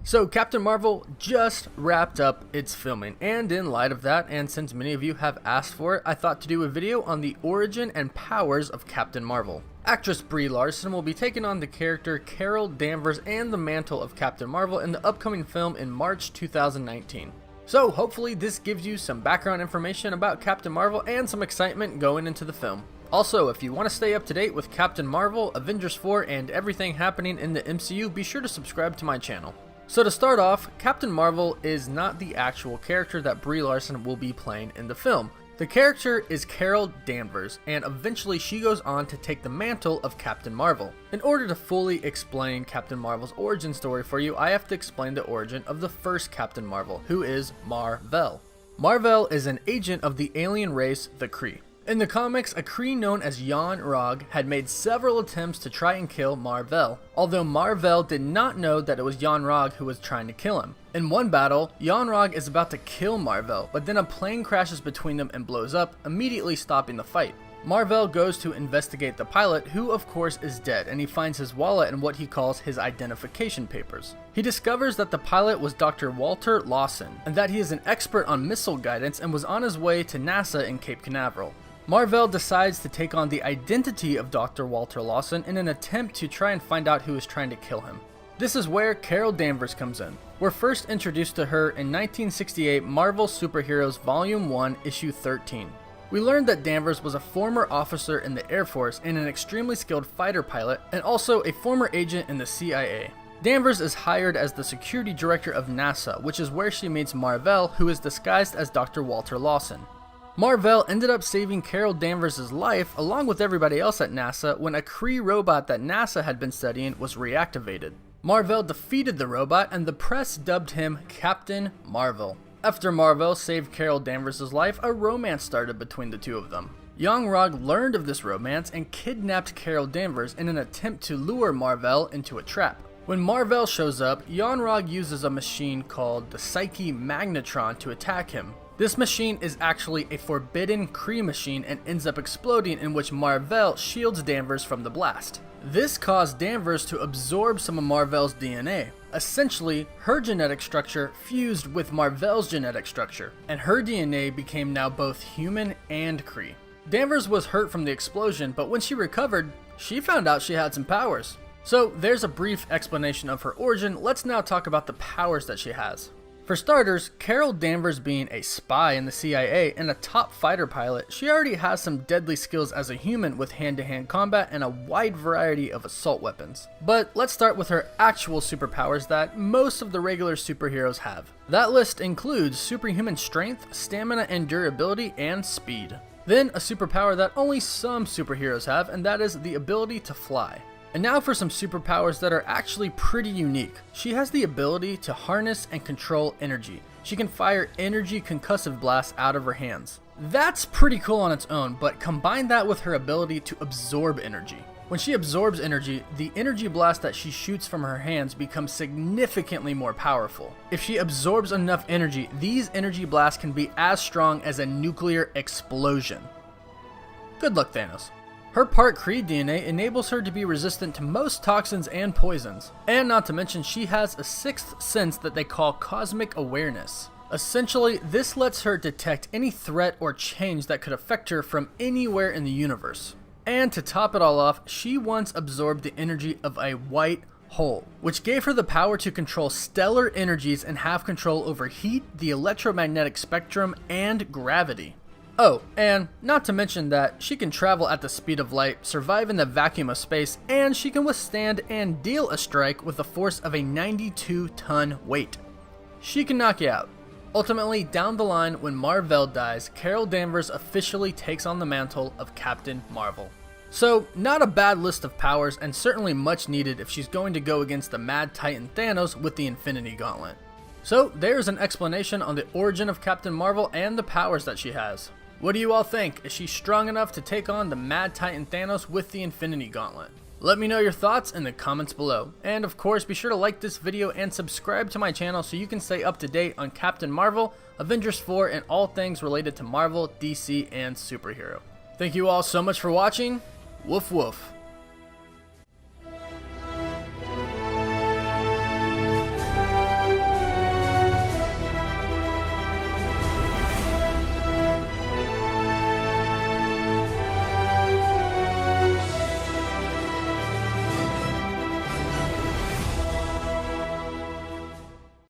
So Captain Marvel just wrapped up its filming, and in light of that, and since many of you have asked for it, I thought to do a video on the origin and powers of Captain Marvel. Actress Brie Larson will be taking on the character Carol Danvers and the mantle of Captain Marvel in the upcoming film in March 2019. So hopefully this gives you some background information about Captain Marvel and some excitement going into the film. Also, if you want to stay up to date with Captain Marvel, Avengers 4, and everything happening in the MCU, be sure to subscribe to my channel. So to start off, Captain Marvel is not the actual character that Brie Larson will be playing in the film. The character is Carol Danvers, and eventually she goes on to take the mantle of Captain Marvel. In order to fully explain Captain Marvel's origin story for you, I have to explain the origin of the first Captain Marvel, who is Mar-Vell. Mar-Vell is an agent of the alien race, the Kree. In the comics, a Kree known as Yon-Rogg had made several attempts to try and kill Mar-Vell, although Mar-Vell did not know that it was Yon-Rogg who was trying to kill him. In one battle, Yon-Rogg is about to kill Mar-Vell, but then a plane crashes between them and blows up, immediately stopping the fight. Mar-Vell goes to investigate the pilot, who of course is dead, and he finds his wallet and what he calls his identification papers. He discovers that the pilot was Dr. Walter Lawson, and that he is an expert on missile guidance and was on his way to NASA in Cape Canaveral. Mar-Vell decides to take on the identity of Dr. Walter Lawson in an attempt to try and find out who is trying to kill him. This is where Carol Danvers comes in. We're first introduced to her in 1968 Marvel Superheroes Volume 1, Issue 13. We learned that Danvers was a former officer in the Air Force and an extremely skilled fighter pilot, and also a former agent in the CIA. Danvers is hired as the security director of NASA, which is where she meets Mar-Vell, who is disguised as Dr. Walter Lawson. Mar-Vell ended up saving Carol Danvers' life along with everybody else at NASA when a Kree robot that NASA had been studying was reactivated. Mar-Vell defeated the robot and the press dubbed him Captain Marvel. After Mar-Vell saved Carol Danvers' life, a romance started between the two of them. Yon-Rogg learned of this romance and kidnapped Carol Danvers in an attempt to lure Mar-Vell into a trap. When Mar-Vell shows up, Yon-Rogg uses a machine called the Psyche Magnetron to attack him. This machine is actually a forbidden Kree machine and ends up exploding, in which Mar-Vell shields Danvers from the blast. This caused Danvers to absorb some of Mar-Vell's DNA. Essentially, her genetic structure fused with Mar-Vell's genetic structure, and her DNA became now both human and Kree. Danvers was hurt from the explosion, but when she recovered, she found out she had some powers. So there's a brief explanation of her origin. Let's now talk about the powers that she has. For starters, Carol Danvers being a spy in the CIA and a top fighter pilot, she already has some deadly skills as a human with hand-to-hand combat and a wide variety of assault weapons. But let's start with her actual superpowers that most of the regular superheroes have. That list includes superhuman strength, stamina and durability, and speed. Then a superpower that only some superheroes have, and that is the ability to fly. And now for some superpowers that are actually pretty unique. She has the ability to harness and control energy. She can fire energy concussive blasts out of her hands. That's pretty cool on its own, but combine that with her ability to absorb energy. When she absorbs energy, the energy blast that she shoots from her hands becomes significantly more powerful. If she absorbs enough energy, these energy blasts can be as strong as a nuclear explosion. Good luck, Thanos. Her part Kree DNA enables her to be resistant to most toxins and poisons. And not to mention, she has a sixth sense that they call cosmic awareness. Essentially, this lets her detect any threat or change that could affect her from anywhere in the universe. And to top it all off, she once absorbed the energy of a white hole, which gave her the power to control stellar energies and have control over heat, the electromagnetic spectrum, and gravity. Oh, and not to mention that she can travel at the speed of light, survive in the vacuum of space, and she can withstand and deal a strike with the force of a 92-ton weight. She can knock you out. Ultimately, down the line, when Mar-Vell dies, Carol Danvers officially takes on the mantle of Captain Marvel. So, not a bad list of powers, and certainly much needed if she's going to go against the Mad Titan Thanos with the Infinity Gauntlet. So, there's an explanation on the origin of Captain Marvel and the powers that she has. What do you all think? Is she strong enough to take on the Mad Titan Thanos with the Infinity Gauntlet? Let me know your thoughts in the comments below. And of course, be sure to like this video and subscribe to my channel so you can stay up to date on Captain Marvel, Avengers 4, and all things related to Marvel, DC, and superhero. Thank you all so much for watching. Woof woof.